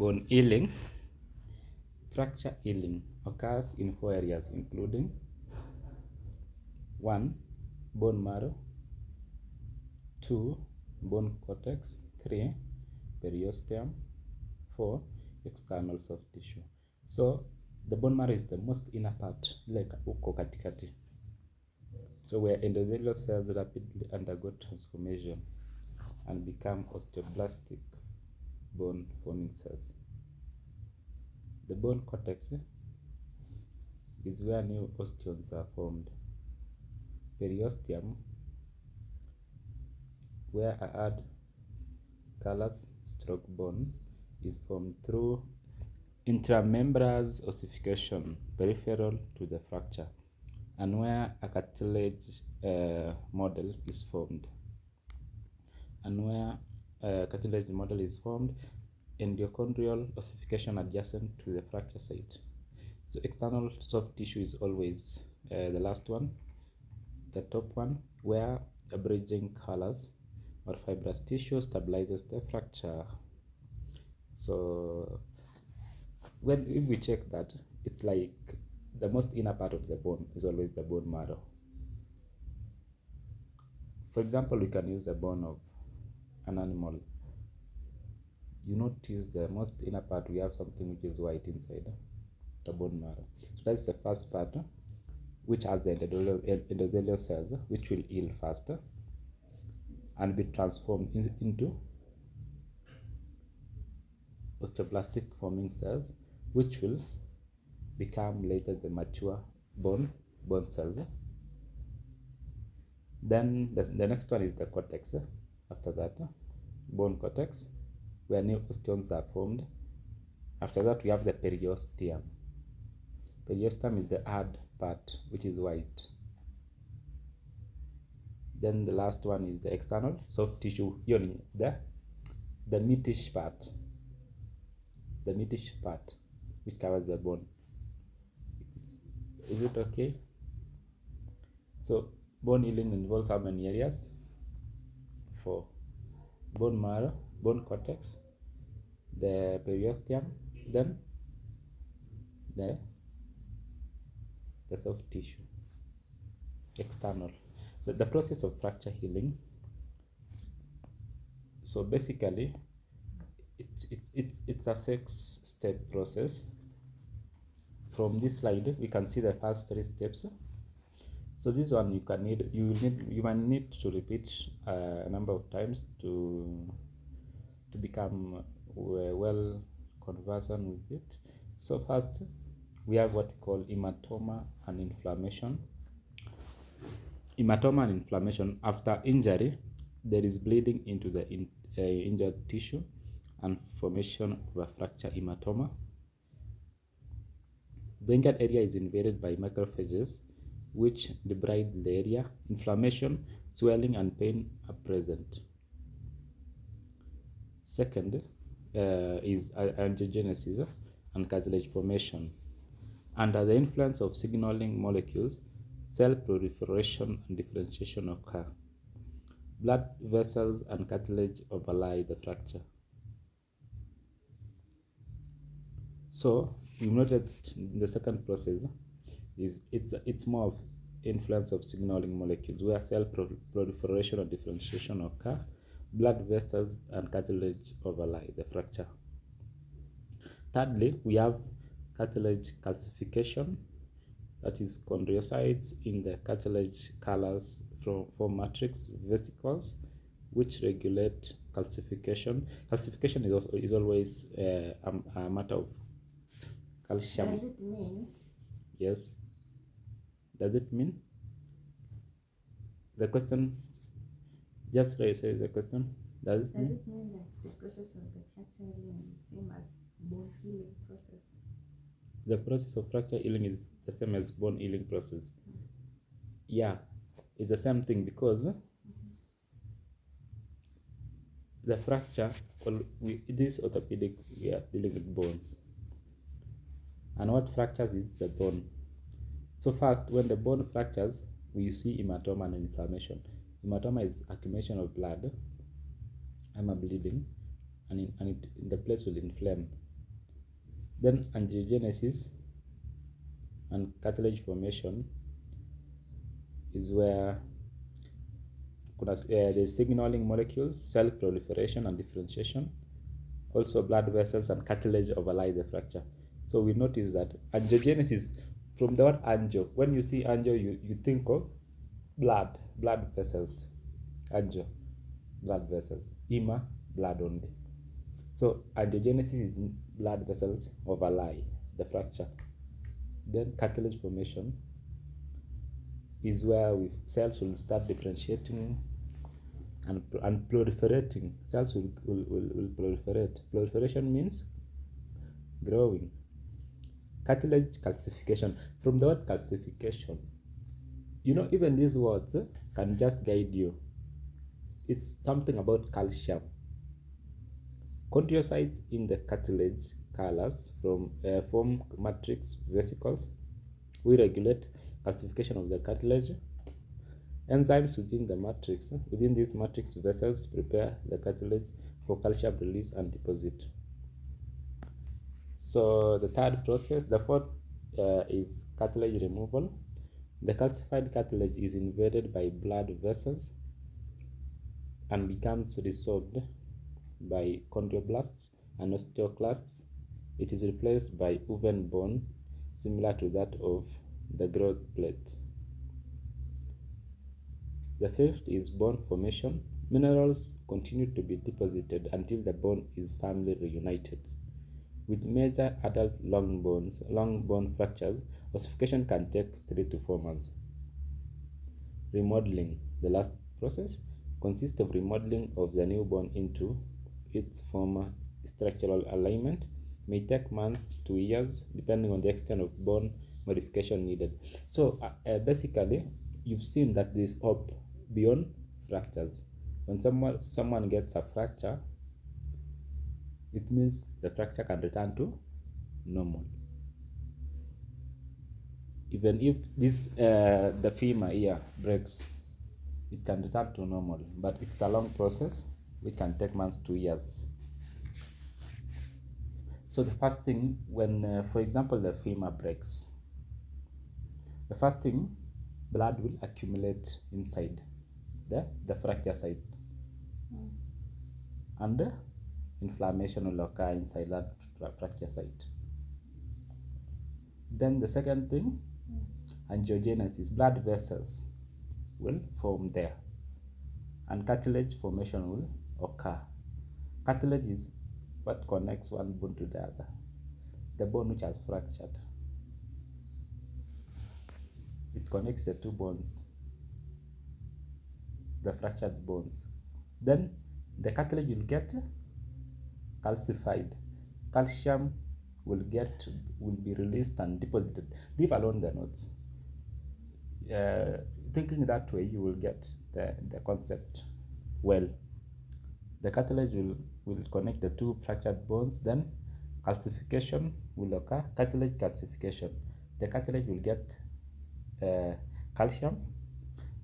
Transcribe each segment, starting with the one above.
Bone healing. Fracture healing occurs in 4 areas, including 1. Bone marrow, 2. Bone cortex, 3. Periosteum, 4. External soft tissue. So the bone marrow is the most inner part, like uko katikati. So where endothelial cells rapidly undergo transformation and become osteoblastic bone forming cells. The bone cortex is where new osteons are formed. Periosteum, where a hard callus stroke bone is formed through intramembranous ossification peripheral to the fracture, and where a cartilage model is formed. Endochondral ossification adjacent to the fracture site. So external soft tissue is always the last one, the top one, where a bridging callus or fibrous tissue stabilizes the fracture. So if we check that, it's like the most inner part of the bone is always the bone marrow. For example, we can use the bone of an animal. You notice the most inner part, we have something which is white inside, the bone marrow. So that's the first part, which has the endothelial cells, which will heal faster and be transformed into osteoblastic forming cells, which will become later the mature bone cells. Then the next one is the cortex. After that, bone cortex, where new osteons are formed. After that, we have the periosteum. Periosteum is the hard part, which is white. Then the last one is the external soft tissue, the meatish part. The meatish part, which covers the bone. Is it okay? So bone healing involves how many areas? 4. Bone marrow, bone cortex, the periosteum, then the soft tissue, external. So the process of fracture healing. So basically, it's a 6-step process. From this slide, we can see the first 3 steps. So this one you might need to repeat a number of times to become well conversant with it. So first, we have what we call hematoma and inflammation. Hematoma and inflammation. After injury, there is bleeding into the injured tissue and formation of a fracture hematoma. The injured area is invaded by macrophages, which debride the area. Inflammation, swelling, and pain are present. Second is angiogenesis and cartilage formation. Under the influence of signaling molecules, cell proliferation and differentiation occur. Blood vessels and cartilage overlie the fracture. So you noted the second process is it's more of influence of signaling molecules, where cell proliferation and differentiation occur. Blood vessels and cartilage overlie the fracture. Thirdly, we have cartilage calcification, that is chondrocytes in the cartilage callus from matrix vesicles, which regulate calcification. Calcification is always a matter of calcium. Does it mean? Yes. Does it mean? The question, just say the question. Does it mean that the process of the fracture healing is the same as bone healing process? The process of fracture healing is the same as bone healing process. Yeah, it's the same thing, because the fracture, this orthopedic, we are dealing with bones, and what fractures is the bone. So first, when the bone fractures, we see hematoma and inflammation. Hematoma is accumulation of blood, bleeding, and the place will inflame. Then angiogenesis and cartilage formation is where the signaling molecules, cell proliferation and differentiation, also blood vessels and cartilage overlie the fracture. So we notice that angiogenesis, from the word angio, when you see angio, you think of blood vessels. Angio, blood vessels. Ima, blood only. So angiogenesis is blood vessels overlie the fracture. Then cartilage formation is where cells will start differentiating and proliferating. Cells will proliferate. Proliferation means growing. Cartilage calcification. From the word calcification, even these words can just guide you. It's something about calcium. Chondrocytes in the cartilage colors form matrix vesicles. We regulate calcification of the cartilage. Enzymes within these matrix vessels prepare the cartilage for calcium release and deposit. So the fourth is cartilage removal. The calcified cartilage is invaded by blood vessels and becomes resorbed by chondroblasts and osteoclasts. It is replaced by woven bone similar to that of the growth plate. The fifth is bone formation. Minerals continue to be deposited until the bone is firmly reunited. With major adult long bone fractures, ossification can take 3 to 4 months. Remodeling, the last process, consists of remodeling of the new bone into its former structural alignment. May take months to years depending on the extent of bone modification needed. So basically, you've seen that there is hope beyond fractures. When someone gets a fracture, it means the fracture can return to normal. Even if the femur here breaks, it can return to normal, but it's a long process which can take months to years. So the first thing, when for example the femur breaks, the first thing, blood will accumulate inside the fracture site, and inflammation will occur inside that fracture site. Then the second thing, angiogenesis, blood vessels will form there and cartilage formation will occur. Cartilage is what connects one bone to the other, the bone which has fractured. It connects the two bones, the fractured bones. Then the cartilage will get calcified. Calcium will be released and deposited. Leave alone the notes. Thinking that way, you will get the concept well. The cartilage will connect the two fractured bones. Then calcification will occur. Cartilage calcification. The cartilage will get calcium.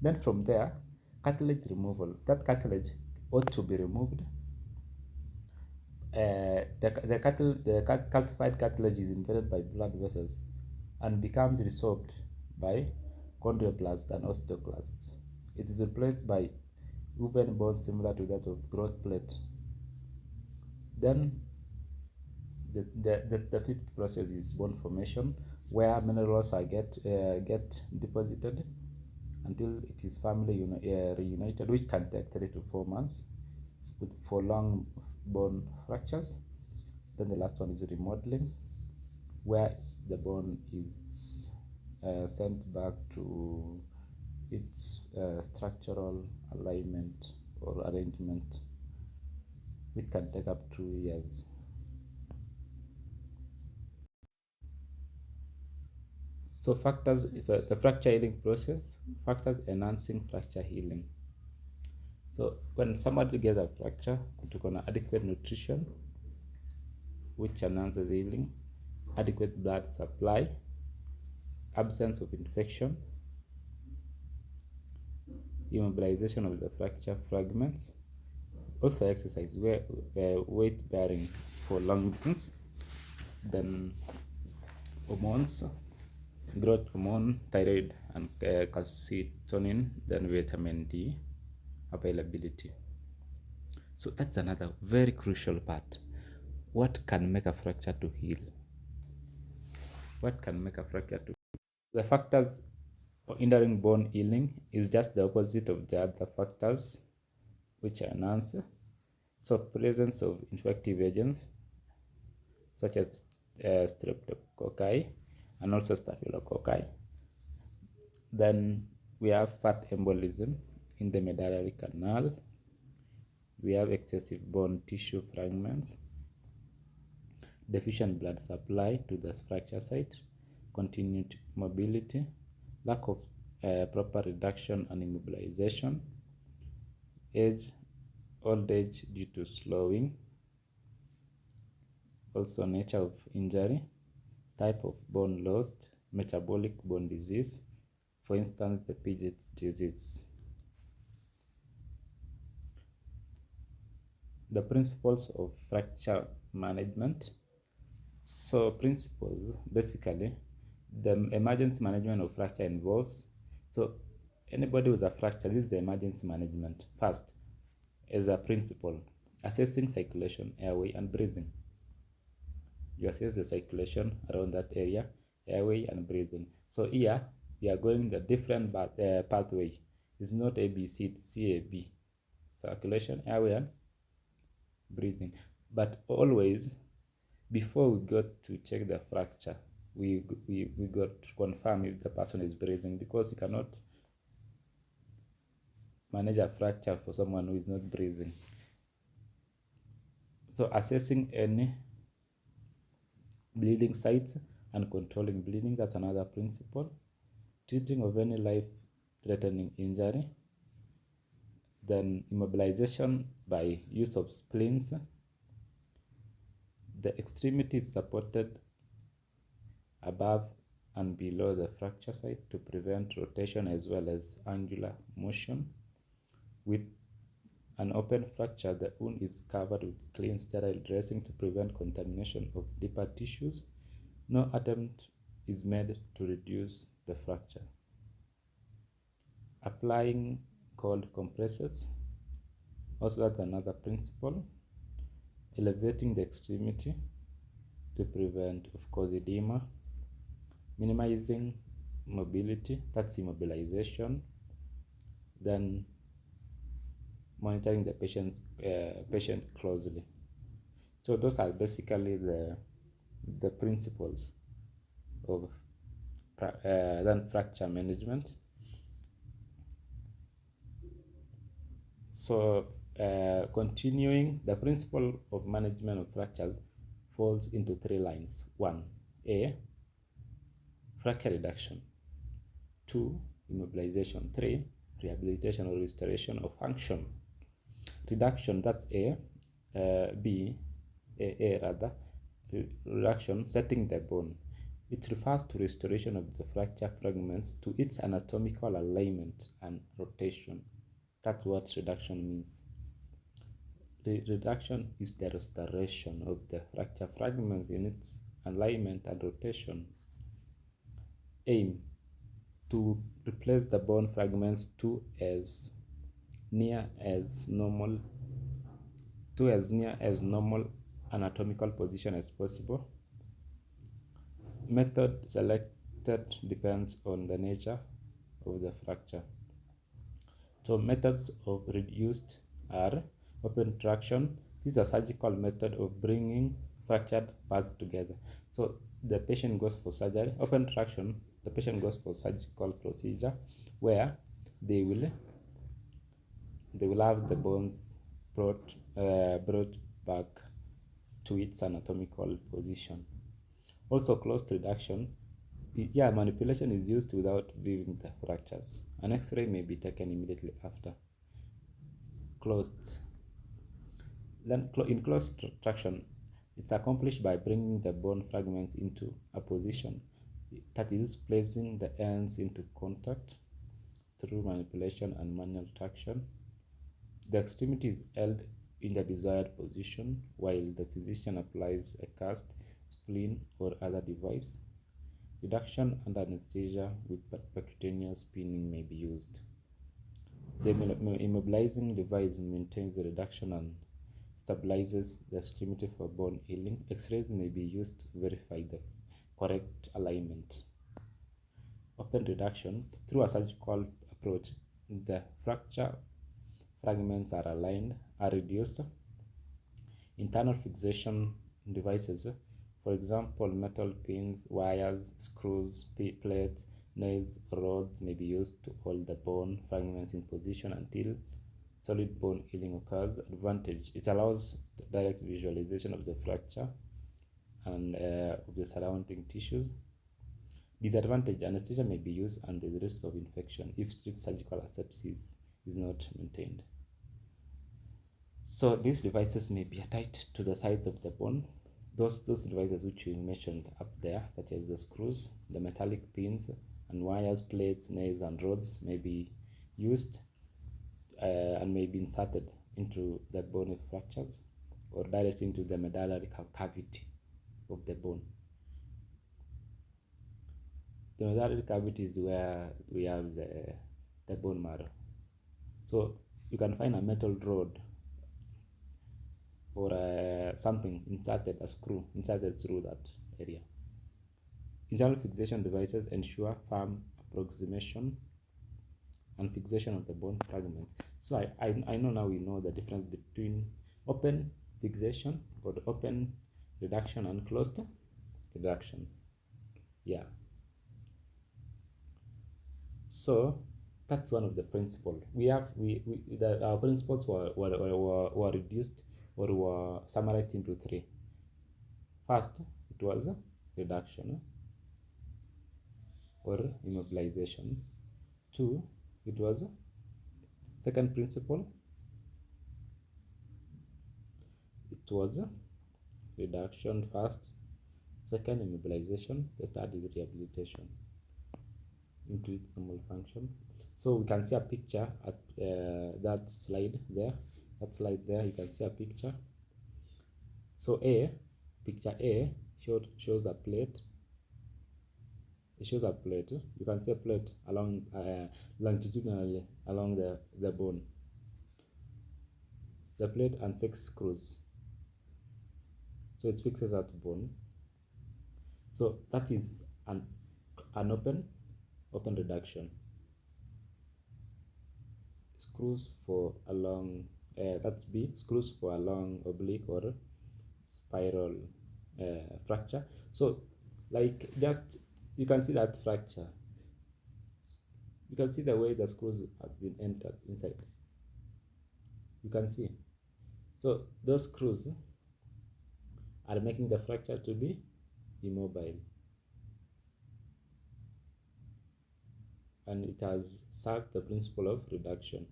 Then from there, cartilage removal. That cartilage ought to be removed. The calcified cartilage is invaded by blood vessels and becomes resorbed by chondroblasts and osteoclasts. It is replaced by woven bone similar to that of growth plate. Then the fifth process is bone formation, where minerals get deposited until it is firmly reunited, which can take 3 to 4 months for long bone fractures. Then the last one is remodeling, where the bone is sent back to its structural alignment or arrangement, which can take up 2 years. So factors, the fracture healing process, factors enhancing fracture healing. So when somebody gets a fracture, to an adequate nutrition, which enhances healing, adequate blood supply, absence of infection, immobilization of the fracture fragments, also exercise, weight bearing for long distance, then hormones, growth hormone, thyroid, and calcitonin, then vitamin D availability. So that's another very crucial part. What can make a fracture to heal? What can make a fracture to heal? The factors hindering bone healing is just the opposite of the other factors which are enhance. So presence of infective agents such as streptococci and also staphylococci. Then we have fat embolism in the medullary canal. We have excessive bone tissue fragments, deficient blood supply to the fracture site, continued mobility, lack of proper reduction and immobilization, age, old age due to slowing, also nature of injury, type of bone lost, metabolic bone disease, for instance, the Paget's disease. The principles of fracture management. So principles, basically, the emergency management of fracture involves, so anybody with a fracture, this is the emergency management. First, as a principle, assessing circulation, airway, and breathing. You assess the circulation around that area, airway, and breathing. So here, we are going the different pathway. It's not A, B, C, it's C, A, B. Circulation, airway, and breathing. But always, before we got to check the fracture, we got to confirm if the person is breathing, because you cannot manage a fracture for someone who is not breathing. So assessing any bleeding sites and controlling bleeding, that's another principle. Treating of any life-threatening injury. Then immobilization by use of splints. The extremity is supported above and below the fracture site to prevent rotation as well as angular motion. With an open fracture, the wound is covered with clean sterile dressing to prevent contamination of deeper tissues. No attempt is made to reduce the fracture. Applying cold compresses, also that's another principle. Elevating the extremity to prevent, of course, edema. Minimizing mobility, that's immobilization. Then monitoring the patient closely. So those are basically the principles of then fracture management. So continuing, the principle of management of fractures falls into three lines. 1, A, fracture reduction. 2, immobilization. 3, rehabilitation or restoration of function. Reduction, that's A. B, A rather, reduction, setting the bone. It refers to restoration of the fracture fragments to its anatomical alignment and rotation. That's what reduction means. The reduction is the restoration of the fracture fragments in its alignment and rotation. Aim, to replace the bone fragments to as near as normal anatomical position as possible. Method selected depends on the nature of the fracture. So methods of reduced are open traction. This is a surgical method of bringing fractured parts together. So the patient goes for surgery. Open traction, the patient goes for surgical procedure where they will have the bones brought back to its anatomical position. Also, closed reduction, manipulation is used without viewing the fractures. An X-ray may be taken immediately after. Closed. Then in closed traction, it's accomplished by bringing the bone fragments into a position, that is, placing the ends into contact through manipulation and manual traction. The extremity is held in the desired position while the physician applies a cast spleen, or other device. Reduction under anesthesia with percutaneous pinning may be used. The immobilizing device maintains the reduction and stabilizes the extremity for bone healing. X-rays may be used to verify the correct alignment. Open reduction. Through a surgical approach, the fracture fragments are aligned, are reduced. Internal fixation devices, for example, metal pins, wires, screws, plates, nails, rods, may be used to hold the bone fragments in position until solid bone healing occurs. Advantage: it allows direct visualization of the fracture and of the surrounding tissues. Disadvantage: anesthesia may be used and the risk of infection if strict surgical asepsis is not maintained. So these devices may be attached to the sides of the bone. Those devices which we mentioned up there, such as the screws, the metallic pins, and wires, plates, nails, and rods, may be used and may be inserted into the bone fractures or directly into the medullary cavity of the bone. The medullary cavity is where we have the bone marrow. So you can find a metal rod or something inserted, a screw inserted through that area. Internal fixation devices ensure firm approximation and fixation of the bone fragments. So I know now we know the difference between open fixation or the open reduction and closed reduction. Yeah. So that's one of the principles. Our principles were reduced or were summarized into three. First, it was reduction or immobilization. Two, it was second principle, it was reduction first, second immobilization, the third is rehabilitation into its normal function. So we can see a picture at that slide there. You can see a picture. So picture A shows a plate. It shows a plate. You can see a plate along longitudinally along the bone. The plate and 6 screws. So it fixes that bone. So that is an open reduction. Screws for a long, that's B, screws for a long oblique or spiral fracture. So like just you can see that fracture. You can see the way the screws have been entered inside. You can see. So those screws are making the fracture to be immobile. And it has served the principle of reduction.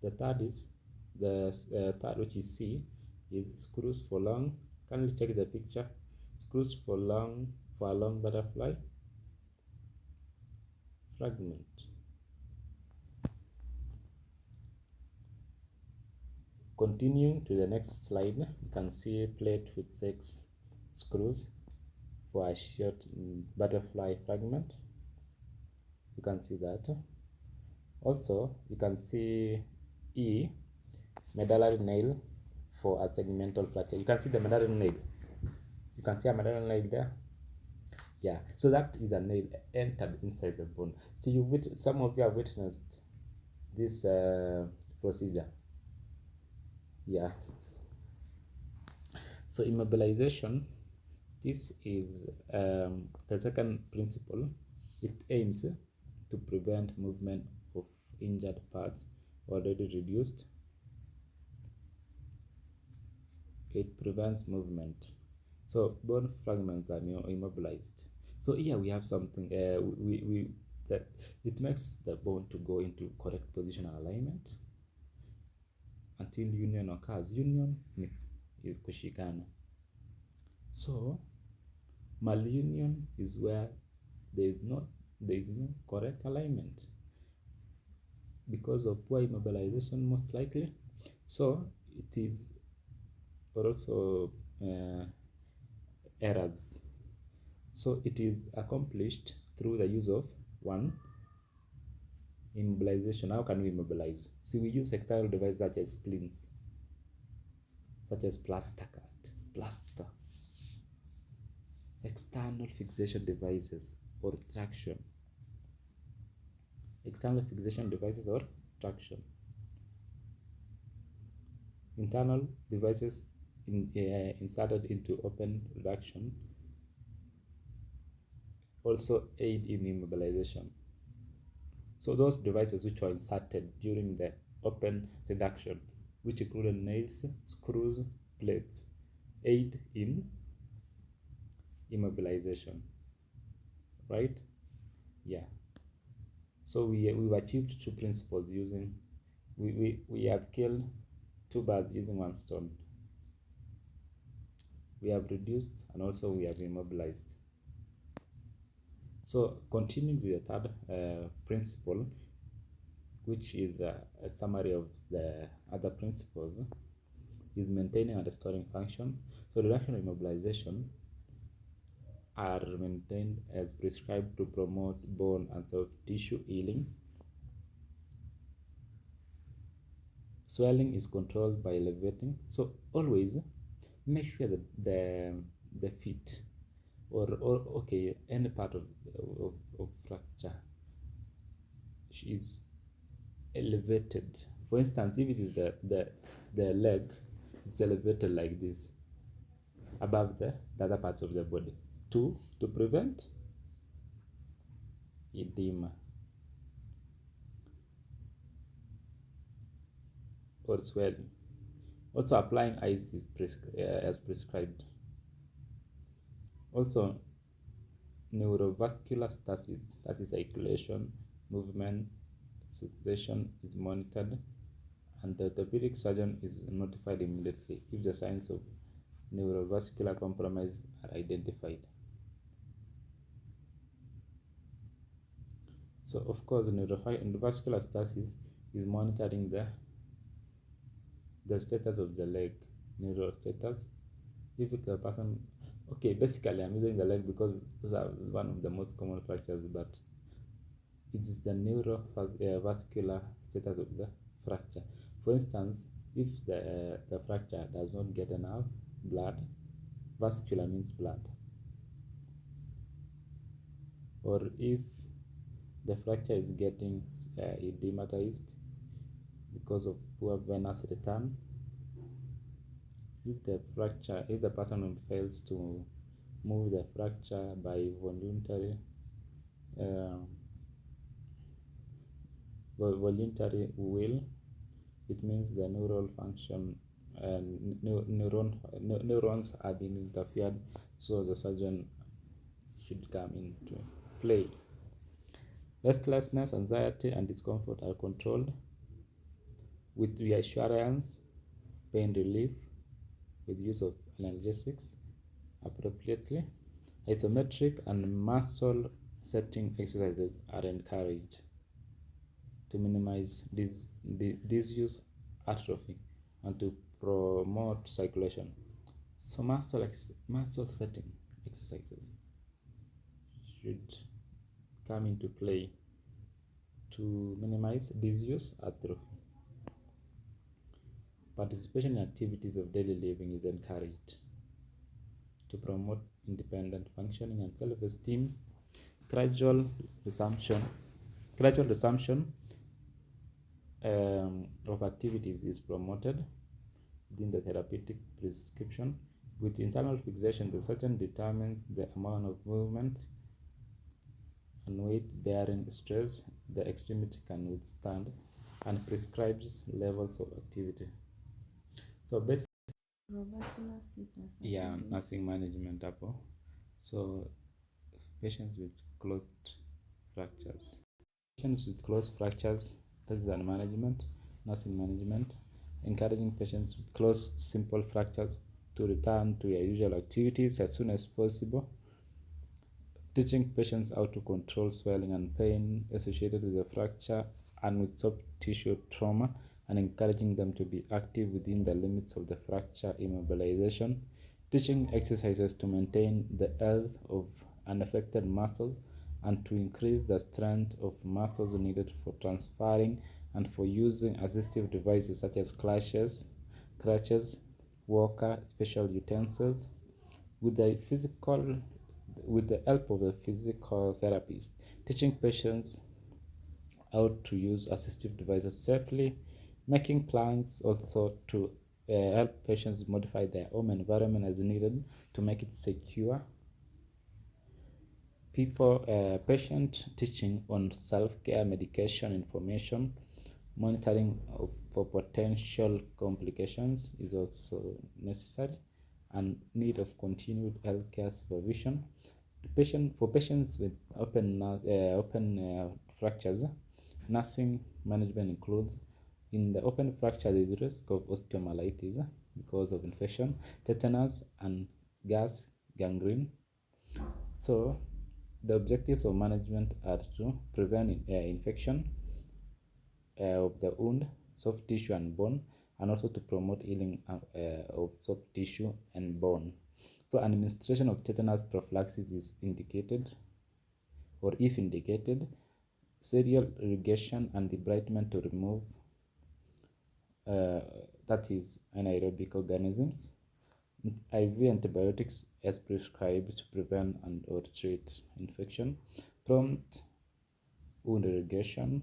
The third is third, which is C, is screws for long. Can we check the picture? Screws for a long butterfly fragment. Continuing to the next slide, you can see a plate with 6 screws for a short butterfly fragment. You can see that. Also, you can see E, medullary nail for a segmental fracture. You can see the medullary nail. You can see a medullary nail there. Yeah, so that is a nail entered inside the bone. So some of you have witnessed this procedure. Yeah. So immobilization, this is the second principle. It aims to prevent movement of injured parts already reduced. It prevents movement. So bone fragments are immobilized. So here we have something that it makes the bone to go into correct positional alignment until union occurs. Union is kushikana. So malunion is where there is no correct alignment because of poor immobilization, most likely. So it is also errors. So it is accomplished through the use of one, immobilization. How can we immobilize? See, we use external devices such as splints, such as plaster cast, plaster, external fixation devices or traction, external fixation devices or traction, internal devices inserted into open reduction also aid in immobilization. So those devices which were inserted during the open reduction, which included nails, screws, plates, aid in immobilization, right? Yeah. So we've achieved two principles using, we have killed two birds using one stone. We have reduced and also we have immobilized. So continuing with the third principle, which is a summary of the other principles, is maintaining and restoring function. So reduction and immobilization are maintained as prescribed to promote bone and soft tissue healing. Swelling is controlled by elevating. So always make sure that the feet or okay, any part of fracture is elevated. For instance, if it is the leg, it's elevated like this above the other parts of the body to prevent edema or swelling. Also, applying ice is as prescribed. Also, neurovascular stasis, that is circulation, movement, cessation, is monitored, and the orthopedic surgeon is notified immediately if the signs of neurovascular compromise are identified. So, of course, neurovascular stasis is monitoring the status of the leg, neuro status. If the person, okay, basically I'm using the leg because those are one of the most common fractures, but it is the neurovascular status of the fracture. For instance, if the fracture does not get enough blood, vascular means blood, or if the fracture is getting edematized because of poor venous return, if the person fails to move the fracture by voluntary will, it means the neural function and neurons have been interfered, so the surgeon should come into play. Restlessness, anxiety, and discomfort are controlled with reassurance, pain relief, with use of analgesics appropriately. Isometric and muscle setting exercises are encouraged to minimize disuse atrophy and to promote circulation. So muscle setting exercises should come into play to minimize disuse atrophy. Participation in activities of daily living is encouraged to promote independent functioning and self-esteem. Gradual resumption of activities is promoted within the therapeutic prescription. With internal fixation, the surgeon determines the amount of movement and weight-bearing stress the extremity can withstand and prescribes levels of activity. So basically, yeah, nursing management hapo. So patients with closed fractures. Patients with closed fractures, that is management, nursing management, encouraging patients with closed simple fractures to return to their usual activities as soon as possible, teaching patients how to control swelling and pain associated with the fracture and with soft tissue trauma, and encouraging them to be active within the limits of the fracture immobilization, teaching exercises to maintain the health of unaffected muscles and to increase the strength of muscles needed for transferring and for using assistive devices such as crutches, walker, special utensils, with the physical with the help of a physical therapist, teaching patients how to use assistive devices safely, making plans also to help patients modify their home environment as needed to make it secure. Patient teaching on self-care, medication information, monitoring for potential complications is also necessary, and need of continued healthcare supervision. For patients with open fractures, nursing management includes in the open fracture the risk of osteomyelitis because of infection, tetanus, and gas gangrene. So the objectives of management are to prevent infection of the wound, soft tissue, and bone, and also to promote healing of soft tissue and bone. So administration of tetanus prophylaxis is indicated, or if indicated, serial irrigation and debridement to remove that is anaerobic organisms. IV antibiotics as prescribed to prevent and or treat infection. Prompt wound irrigation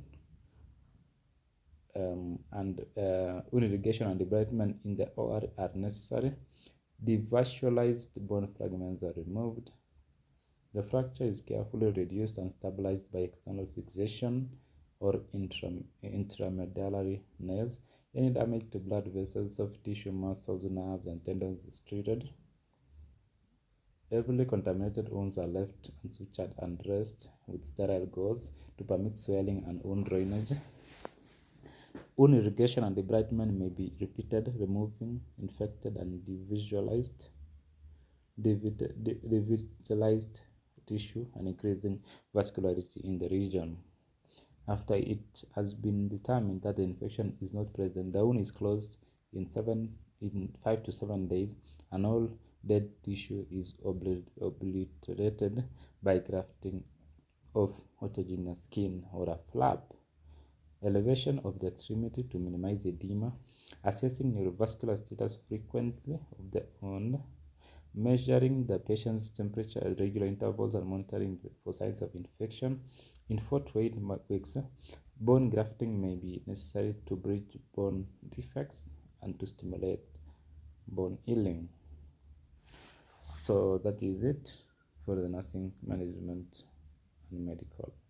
wound irrigation and debridement in the OR are necessary. Devascularized bone fragments are removed. The fracture is carefully reduced and stabilized by external fixation or intramedullary nails. Any damage to blood vessels, soft tissue, muscles, nerves, and tendons is treated. Heavily contaminated wounds are left unsutured and dressed with sterile gauze to permit swelling and wound drainage. Wound irrigation and debridement may be repeated, removing infected and devitalized tissue and increasing vascularity in the region. After it has been determined that the infection is not present, the wound is closed in 5 to 7 days, and all dead tissue is obliterated by grafting of autogenous skin or a flap. Elevation of the extremity to minimize edema, assessing neurovascular status frequently of the wound, measuring the patient's temperature at regular intervals and monitoring for signs of infection. In 4 to 8 weeks, bone grafting may be necessary to bridge bone defects and to stimulate bone healing. So that is it for the nursing management and medical.